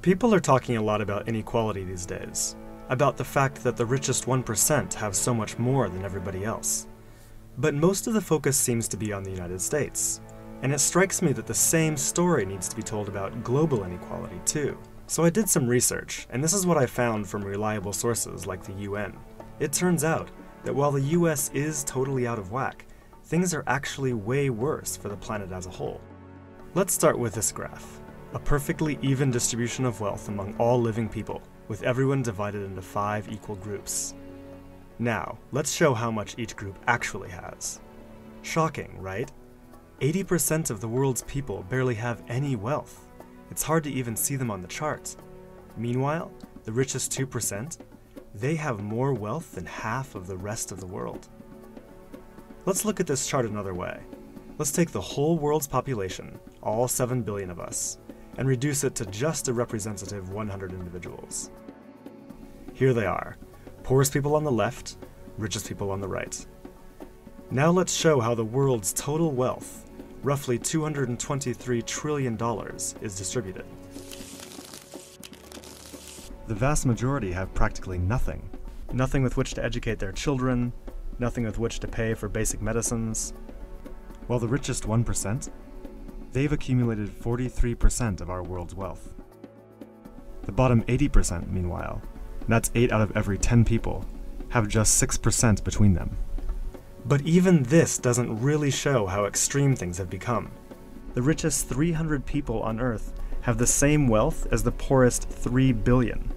People are talking a lot about inequality these days, about the fact that the richest 1% have so much more than everybody else. But most of the focus seems to be on the United States, and it strikes me that the same story needs to be told about global inequality too. So I did some research, and this is what I found from reliable sources like the UN. It turns out that while the US is totally out of whack, things are actually way worse for the planet as a whole. Let's start with this graph. A perfectly even distribution of wealth among all living people, with everyone divided into 5 equal groups. Now, let's show how much each group actually has. Shocking, right? 80% of the world's people barely have any wealth. It's hard to even see them on the chart. Meanwhile, the richest 2%, they have more wealth than half of the rest of the world. Let's look at this chart another way. Let's take the whole world's population, all 7 billion of us, and reduce it to just a representative 100 individuals. Here they are, poorest people on the left, richest people on the right. Now let's show how the world's total wealth, roughly $223 trillion, is distributed. The vast majority have practically nothing. Nothing with which to educate their children, nothing with which to pay for basic medicines. While the richest 1%, they've accumulated 43% of our world's wealth. The bottom 80%, meanwhile, that's 8 out of every 10 people, have just 6% between them. But even this doesn't really show how extreme things have become. The richest 300 people on Earth have the same wealth as the poorest 3 billion.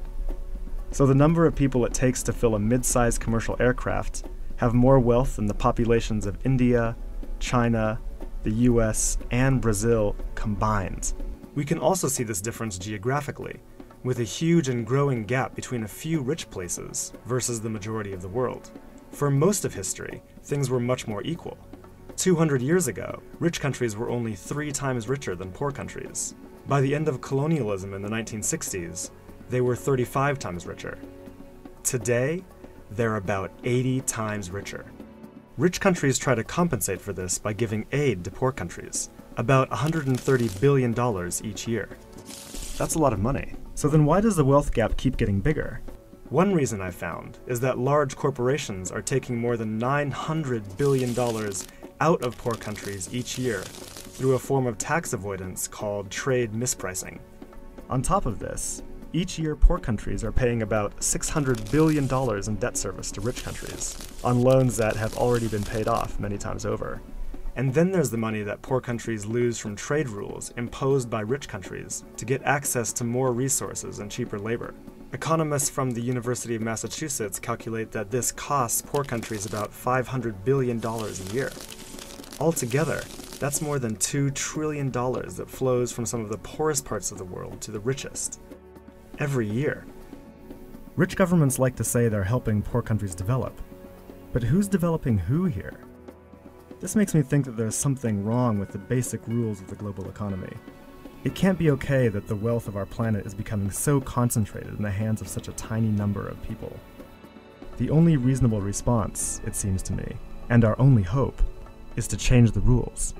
So the number of people it takes to fill a mid-sized commercial aircraft have more wealth than the populations of India, China, the US, and Brazil combined. We can also see this difference geographically, with a huge and growing gap between a few rich places versus the majority of the world. For most of history, things were much more equal. 200 years ago, rich countries were only 3 times richer than poor countries. By the end of colonialism in the 1960s, they were 35 times richer. Today, they're about 80 times richer. Rich countries try to compensate for this by giving aid to poor countries, about $130 billion each year. That's a lot of money. So then why does the wealth gap keep getting bigger? One reason I found is that large corporations are taking more than $900 billion out of poor countries each year through a form of tax avoidance called trade mispricing. On top of this, each year poor countries are paying about $600 billion in debt service to rich countries, on loans that have already been paid off many times over. And then there's the money that poor countries lose from trade rules imposed by rich countries to get access to more resources and cheaper labor. Economists from the University of Massachusetts calculate that this costs poor countries about $500 billion a year. Altogether, that's more than $2 trillion that flows from some of the poorest parts of the world to the richest. Every year. Rich governments like to say they're helping poor countries develop. But who's developing who here? This makes me think that there's something wrong with the basic rules of the global economy. It can't be okay that the wealth of our planet is becoming so concentrated in the hands of such a tiny number of people. The only reasonable response, it seems to me, and our only hope, is to change the rules.